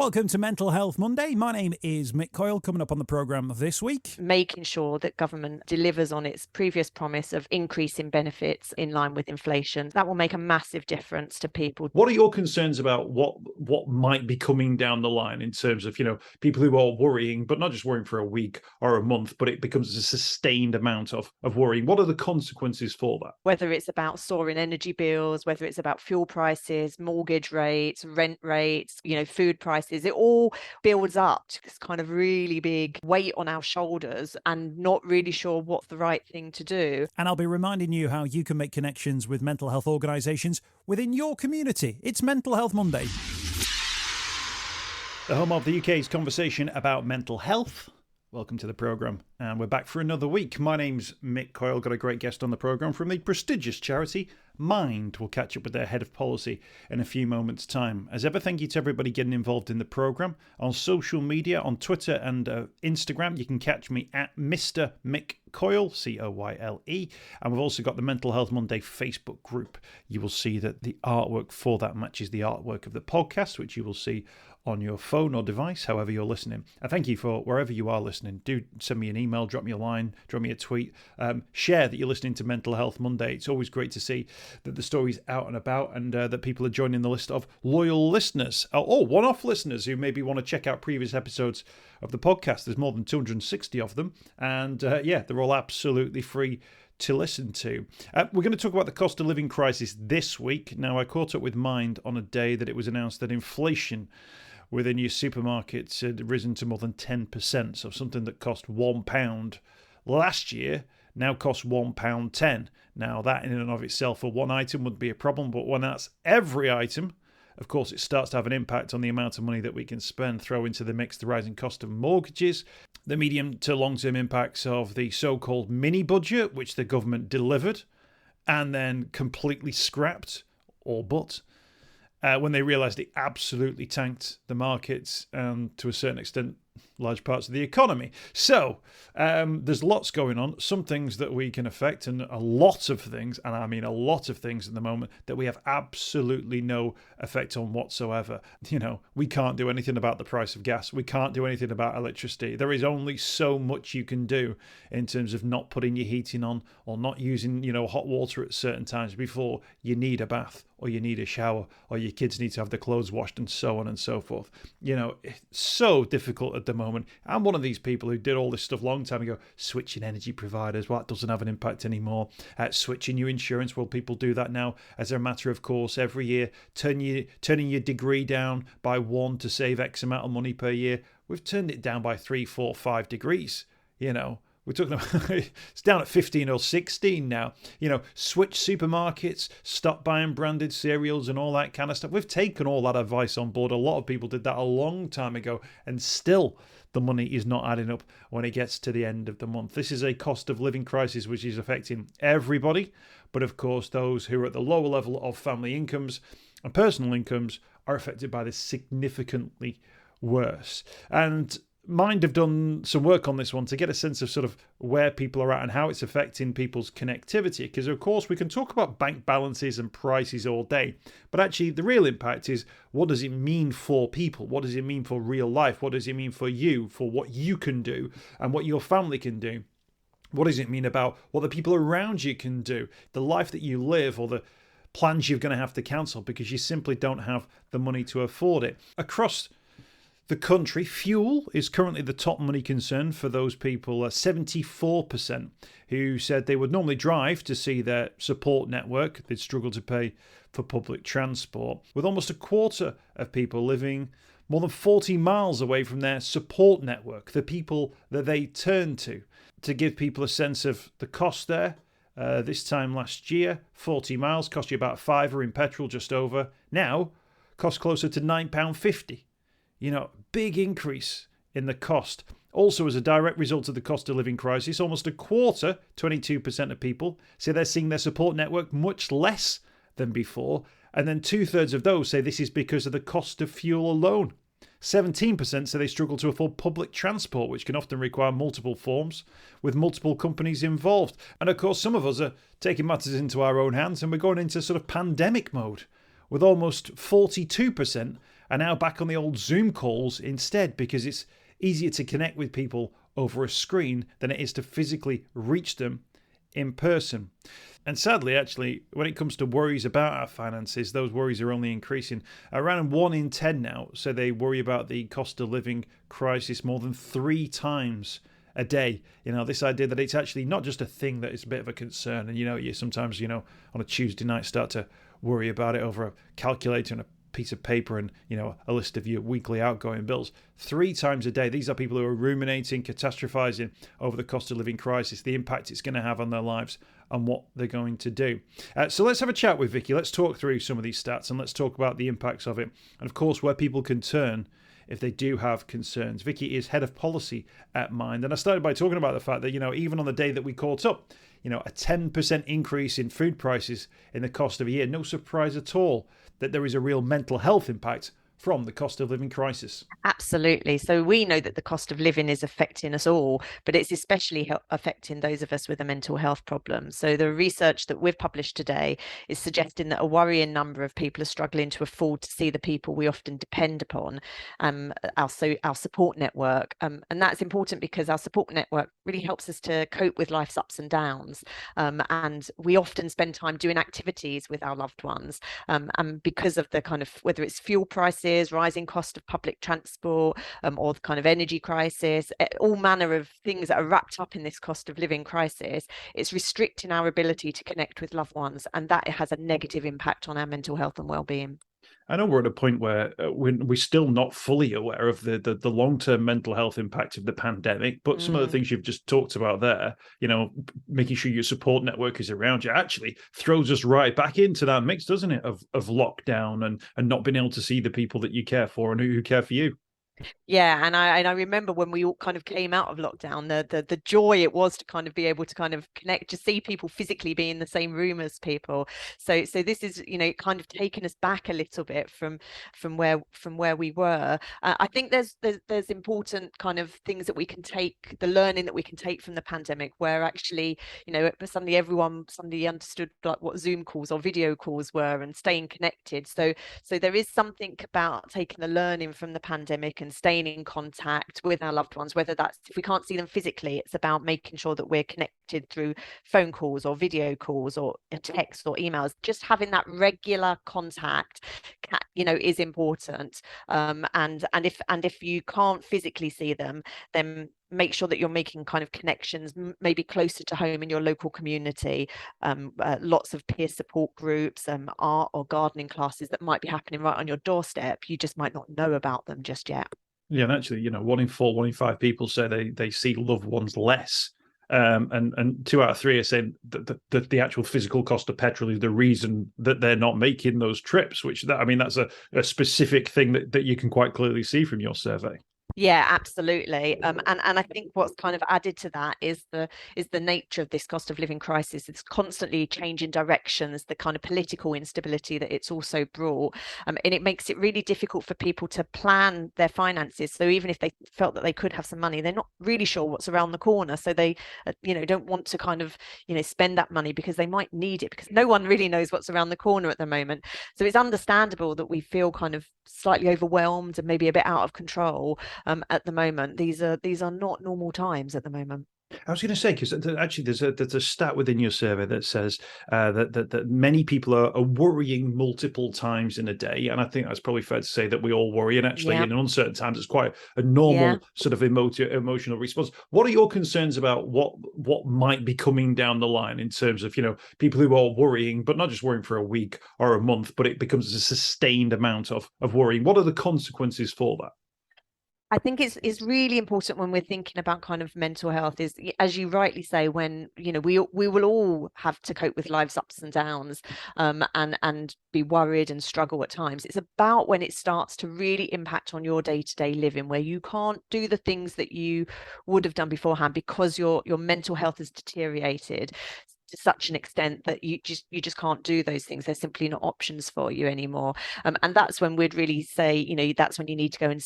Welcome to Mental Health Monday. My name is Mick Coyle. Coming up on the programme this week, making sure that government delivers on its previous promise of increasing benefits in line with inflation. That will make a massive difference to people. What are your concerns about what might be coming down the line in terms of, people who are worrying, but not just worrying for a week or a month, but it becomes a sustained amount of worrying? What are the consequences for that? Whether it's about soaring energy bills, whether it's about fuel prices, mortgage rates, rent rates, food prices, it all builds up to this kind of really big weight on our shoulders and not really sure what's the right thing to do. And I'll be reminding you how you can make connections with mental health organisations within your community. It's Mental Health Monday. The home of the UK's conversation about mental health. Welcome to the programme, and we're back for another week. My name's Mick Coyle, got a great guest on the programme from the prestigious charity Mind. We'll catch up with their head of policy in a few moments' time. As ever, thank you to everybody getting involved in the programme. On social media, on Twitter and Instagram, you can catch me at Mr. Mick Coyle, Coyle, and we've also got the Mental Health Monday Facebook group. You will see that the artwork for that matches the artwork of the podcast, which you will see on your phone or device, however you're listening. And thank you for wherever you are listening. Do send me an email, drop me a line, drop me a tweet. Share that you're listening to Mental Health Monday. It's always great to see that the story's out and about, and that people are joining the list of loyal listeners, or one-off listeners who maybe want to check out previous episodes of the podcast. There's more than 260 of them, and they're all absolutely free to listen to. We're going to talk about the cost of living crisis this week. Now, I caught up with Mind on a day that it was announced that inflation within your supermarkets had risen to more than 10%. So something that cost £1 last year now costs £1.10. Now, that in and of itself for one item would be a problem, but when that's every item, of course, it starts to have an impact on the amount of money that we can spend. Throw into the mix the rising cost of mortgages, the medium to long-term impacts of the so-called mini-budget, which the government delivered and then completely scrapped, all but, when they realised it absolutely tanked the markets and, to a certain extent, large parts of the economy. So there's lots going on, some things that we can affect, and a lot of things, and I mean a lot of things at the moment, that we have absolutely no effect on whatsoever. We can't do anything about the price of gas. We can't do anything about electricity. There is only so much you can do in terms of not putting your heating on or not using, hot water at certain times before you need a bath or you need a shower or your kids need to have their clothes washed and so on and so forth. It's so difficult at the moment. I'm one of these people who did all this stuff a long time ago. Switching energy providers, well, that doesn't have an impact anymore. Switching your insurance, well, people do that now as a matter of course every year. Turning your degree down by 1 to save X amount of money per year. We've turned it down by 3, 4, 5 degrees. We're talking about it's down at 15 or 16 now. Switch supermarkets, stop buying branded cereals and all that kind of stuff. We've taken all that advice on board. A lot of people did that a long time ago, and still the money is not adding up when it gets to the end of the month. This is a cost of living crisis which is affecting everybody, but of course those who are at the lower level of family incomes and personal incomes are affected by this significantly worse. And Mind have done some work on this one to get a sense of sort of where people are at and how it's affecting people's connectivity. Because, of course, we can talk about bank balances and prices all day. But actually, the real impact is, what does it mean for people? What does it mean for real life? What does it mean for you, for what you can do and what your family can do? What does it mean about what the people around you can do? The life that you live, or the plans you're going to have to cancel because you simply don't have the money to afford it. Across the country, fuel is currently the top money concern for those people, 74%, who said they would normally drive to see their support network. They'd struggle to pay for public transport, with almost a quarter of people living more than 40 miles away from their support network, the people that they turn to. To give people a sense of the cost there, this time last year, 40 miles cost you about £5 in petrol, just over. Now, costs closer to £9.50. Big increase in the cost. Also, as a direct result of the cost of living crisis, almost a quarter, 22% of people, say they're seeing their support network much less than before. And then 2/3 of those say this is because of the cost of fuel alone. 17% say they struggle to afford public transport, which can often require multiple forms with multiple companies involved. And of course, some of us are taking matters into our own hands and we're going into sort of pandemic mode, with almost 42% are now back on the old Zoom calls instead, because it's easier to connect with people over a screen than it is to physically reach them in person. And sadly, actually, when it comes to worries about our finances, those worries are only increasing. Around 1 in 10 now say they worry about the cost of living crisis more than 3 times a day. This idea that it's actually not just a thing that is a bit of a concern. And, you sometimes, on a Tuesday night start to worry about it over a calculator and a piece of paper and, a list of your weekly outgoing bills. 3 times a day. These are people who are ruminating, catastrophizing over the cost of living crisis, the impact it's going to have on their lives and what they're going to do. So let's have a chat with Vicky. Let's talk through some of these stats and let's talk about the impacts of it. And of course, where people can turn if they do have concerns. Vicky is head of policy at Mind. And I started by talking about the fact that, even on the day that we caught up, a 10% increase in food prices in the cost of a year. No surprise at all that there is a real mental health impact from the cost of living crisis. Absolutely. So we know that the cost of living is affecting us all, but it's especially affecting those of us with a mental health problem. So the research that we've published today is suggesting that a worrying number of people are struggling to afford to see the people we often depend upon, our support network. And that's important because our support network really helps us to cope with life's ups and downs. And we often spend time doing activities with our loved ones. And because of the kind of, whether it's fuel prices, rising cost of public transport, or the kind of energy crisis, all manner of things that are wrapped up in this cost of living crisis, it's restricting our ability to connect with loved ones, and that has a negative impact on our mental health and well-being. I know we're at a point where we're still not fully aware of the long-term mental health impact of the pandemic, but some of the things you've just talked about there, making sure your support network is around you, actually throws us right back into that mix, doesn't it, of lockdown and not being able to see the people that you care for and who care for you. Yeah, and I remember when we all kind of came out of lockdown, the joy it was to kind of be able to kind of connect, to see people physically be in the same room as people. So this is, kind of taken us back a little bit from where we were. I think there's important kind of things that we can take, the learning that we can take from the pandemic, where actually, suddenly everyone understood like what Zoom calls or video calls were and staying connected. So there is something about taking the learning from the pandemic and staying in contact with our loved ones, whether that's, if we can't see them physically, it's about making sure that we're connected through phone calls or video calls or text or emails. Just having that regular contact, is important. And if you can't physically see them, then make sure that you're making kind of connections maybe closer to home in your local community. Lots of peer support groups, art or gardening classes that might be happening right on your doorstep. You just might not know about them just yet. Yeah, and actually, 1 in 4, 1 in 5 people say they see loved ones less. And 2 out of 3 are saying that the actual physical cost of petrol is the reason that they're not making those trips, that's a specific thing that you can quite clearly see from your survey. Yeah, absolutely. And I think what's kind of added to that is the nature of this cost of living crisis. It's constantly changing directions, the kind of political instability that it's also brought. And it makes it really difficult for people to plan their finances. So even if they felt that they could have some money, they're not really sure what's around the corner. So they, don't want to kind of, spend that money because they might need it, because no one really knows what's around the corner at the moment. So it's understandable that we feel kind of slightly overwhelmed and maybe a bit out of control. At the moment, these are not normal times at the moment. I was going to say, because actually there's a stat within your survey that says that many people are worrying multiple times in a day, and I think that's probably fair to say that we all worry, and actually in uncertain times it's quite a normal sort of emotional response. What are your concerns about what might be coming down the line in terms of people who are worrying, but not just worrying for a week or a month, but it becomes a sustained amount of worrying? What are the consequences for that? I think it's really important when we're thinking about kind of mental health is, as you rightly say, when we will all have to cope with life's ups and downs, and be worried and struggle at times. It's about when it starts to really impact on your day-to-day living, where you can't do the things that you would have done beforehand because your mental health has deteriorated to such an extent that you just can't do those things. They're simply not options for you anymore. And that's when we'd really say, that's when you need to go and,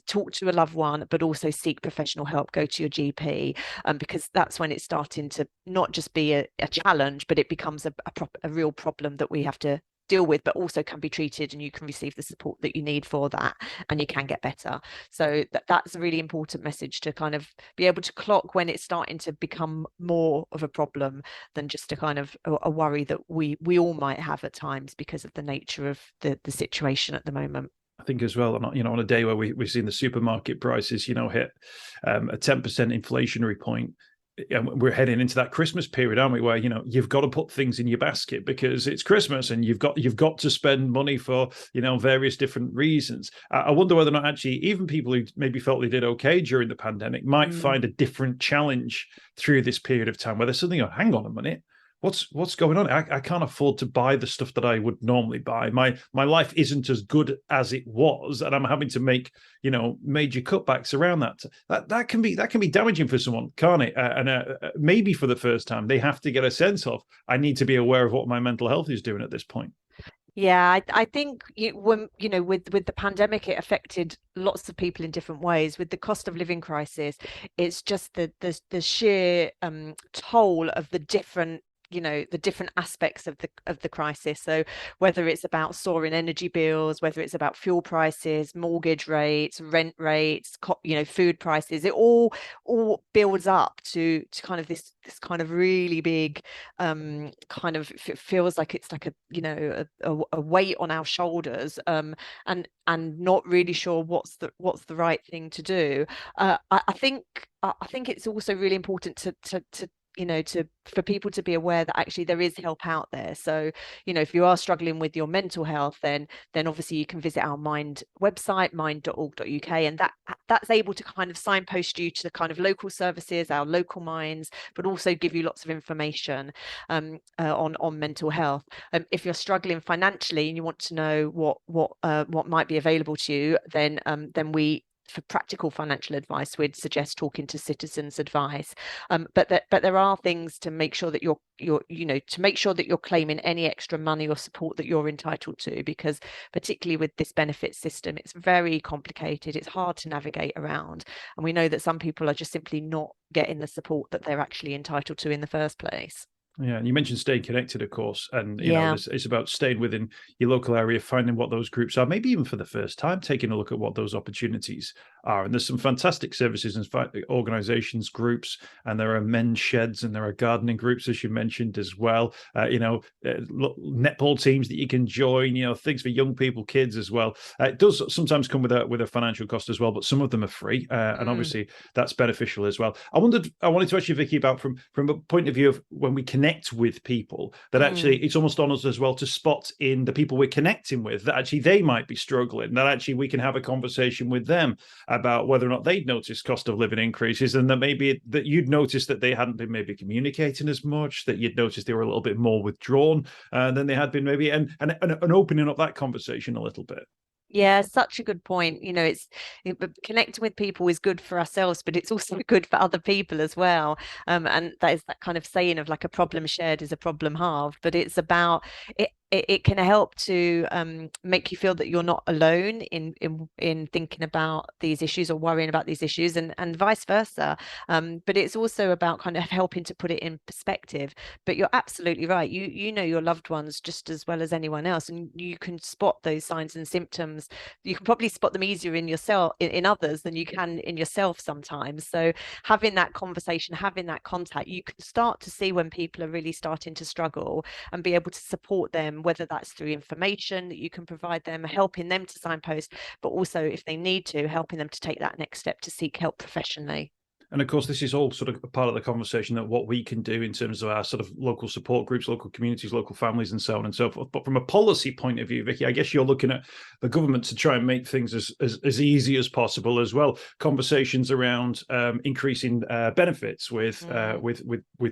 talk to a loved one, but also seek professional help, go to your GP, because that's when it's starting to not just be a challenge, but it becomes a real problem that we have to deal with, but also can be treated, and you can receive the support that you need for that, and you can get better. So that's a really important message, to kind of be able to clock when it's starting to become more of a problem than just a kind of a worry that we all might have at times because of the nature of the situation at the moment. I think as well, on a day where we've seen the supermarket prices, hit a 10% inflationary point, and we're heading into that Christmas period, aren't we? Where you've got to put things in your basket because it's Christmas, and you've got to spend money for various different reasons. I wonder whether or not actually even people who maybe felt they did okay during the pandemic might find a different challenge through this period of time, where they're suddenly, hang on a minute. What's going on? I can't afford to buy the stuff that I would normally buy. My life isn't as good as it was, and I'm having to make major cutbacks around that. That can be damaging for someone, can't it? And maybe for the first time, they have to get a sense of, I need to be aware of what my mental health is doing at this point. Yeah, I think when with the pandemic, it affected lots of people in different ways. With the cost of living crisis, it's just the sheer toll of the different aspects of the crisis. So whether it's about soaring energy bills, whether it's about fuel prices, mortgage rates, rent rates, food prices, it all builds up to kind of this kind of really big kind of, it feels like it's like a weight on our shoulders, and not really sure what's the right thing to do. I think it's also really important for people to be aware that actually there is help out there. So if you are struggling with your mental health, then obviously you can visit our Mind website, mind.org.uk, and that's able to kind of signpost you to the kind of local services, our local minds, but also give you lots of information on mental health. If you're struggling financially and you want to know what might be available to you, then we, for practical financial advice, we'd suggest talking to Citizens Advice. But there are things to make sure that you're claiming any extra money or support that you're entitled to, because particularly with this benefit system, it's very complicated. It's hard to navigate around, and we know that some people are just simply not getting the support that they're actually entitled to in the first place. Yeah, and you mentioned staying connected, of course, and it's about staying within your local area, finding what those groups are, maybe even for the first time, taking a look at what those opportunities are. And there's some fantastic services and organizations, groups, and there are men's sheds, and there are gardening groups, as you mentioned as well. Netball teams that you can join. Things for young people, kids as well. It does sometimes come with a financial cost as well, but some of them are free, and obviously that's beneficial as well. I wanted to ask you, Vicky, about from a point of view of when we connect with people, that actually it's almost on us as well to spot in the people we're connecting with that actually they might be struggling, that actually we can have a conversation with them about whether or not they'd noticed cost of living increases, and that maybe that you'd noticed that they hadn't been maybe communicating as much, that you'd noticed they were a little bit more withdrawn than they had been maybe, and opening up that conversation a little bit. Yeah, such a good point. Connecting with people is good for ourselves, but it's also good for other people as well. And that is that kind of saying of like, a problem shared is a problem halved, but it's about it. It can help to make you feel that you're not alone in thinking about these issues or worrying about these issues, and vice versa. But it's also about kind of helping to put it in perspective. But you're absolutely right. You know your loved ones just as well as anyone else, and you can spot those signs and symptoms. You can probably spot them easier in yourself, in others, than you can in yourself sometimes. So having that conversation, having that contact, you can start to see when people are really starting to struggle, and be able to support them, whether that's through information that you can provide them, helping them to signpost, but also, if they need to, helping them to take that next step to seek help professionally. And of course, this is all sort of a part of the conversation that what we can do in terms of our sort of local support groups, local communities, local families, and so on and so forth. But from a policy point of view, Vicky, I guess you're looking at the government to try and make things as easy as possible as well. Conversations around increasing benefits with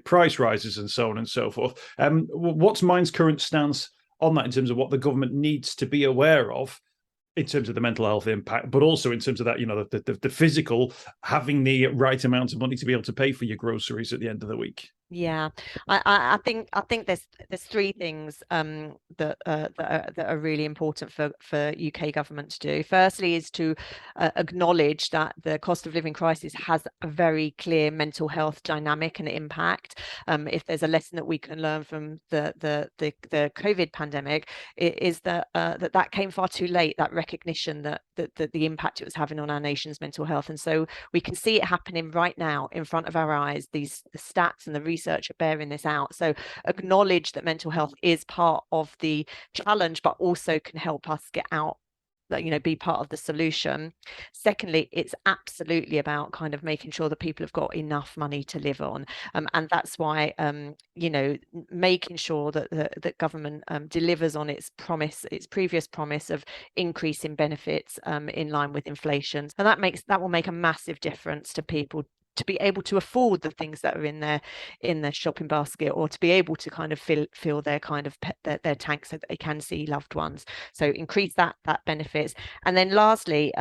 price rises and so on and so forth. What's Mind's current stance on that in terms of what the government needs to be aware of in terms of the mental health impact, but also in terms of that, the physical, having the right amount of money to be able to pay for your groceries at the end of the week? Yeah, I think there's three things that are really important for UK government to do. Firstly, is to acknowledge that the cost of living crisis has a very clear mental health dynamic and impact. If there's a lesson that we can learn from the COVID pandemic, it is that came far too late. That recognition that the impact it was having on our nation's mental health, and so we can see it happening right now in front of our eyes. The stats and the research are bearing this out. So acknowledge that mental health is part of the challenge, but also can help us get out, be part of the solution. Secondly, it's absolutely about kind of making sure that people have got enough money to live on, and that's why making sure that that government delivers on its previous promise of increasing benefits in line with inflation, and that will make a massive difference to people to be able to afford the things that are in their shopping basket, or to be able to kind of fill their kind of their tank so that they can see loved ones. So increase that benefits. And then lastly,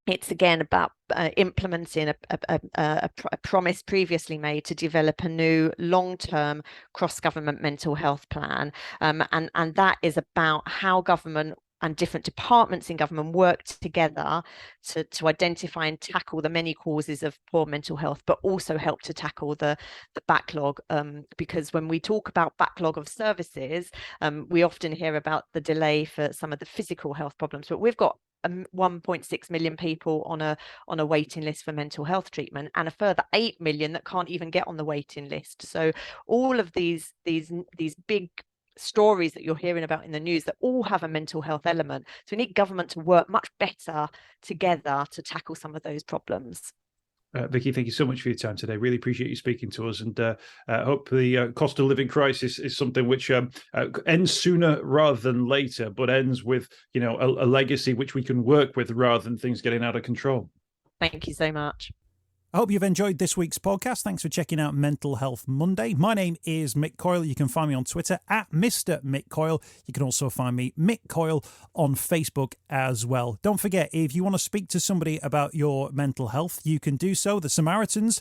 it's again about implementing a promise previously made to develop a new long-term cross-government mental health plan, and that is about how government and different departments in government work together to identify and tackle the many causes of poor mental health, but also help to tackle the backlog. Because when we talk about backlog of services, we often hear about the delay for some of the physical health problems, but we've got 1.6 million people on a waiting list for mental health treatment, and a further 8 million that can't even get on the waiting list. So all of these big stories that you're hearing about in the news that all have a mental health element. So we need government to work much better together to tackle some of those problems. Vicky, thank you so much for your time today. Really appreciate you speaking to us, and hope the cost of living crisis is something which ends sooner rather than later, but ends with a legacy which we can work with rather than things getting out of control. Thank you so much. I hope you've enjoyed this week's podcast. Thanks for checking out Mental Health Monday. My name is Mick Coyle. You can find me on Twitter at Mr. Mick Coyle. You can also find me, Mick Coyle, on Facebook as well. Don't forget, if you want to speak to somebody about your mental health, you can do so. The Samaritans,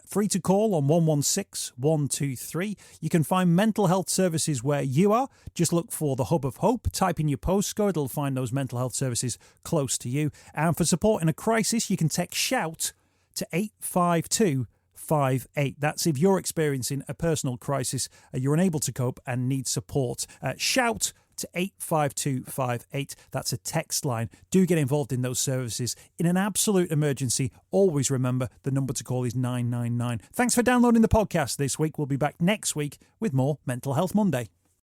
free to call on 116 123. You can find mental health services where you are. Just look for the Hub of Hope. Type in your postcode. It'll find those mental health services close to you. And for support in a crisis, you can text SHOUT to 85258. That's if you're experiencing a personal crisis, you're unable to cope and need support. Shout to 85258. That's a text line. Do get involved in those services. In an absolute emergency, always remember the number to call is 999. Thanks for downloading the podcast this week. We'll be back next week with more Mental Health Monday.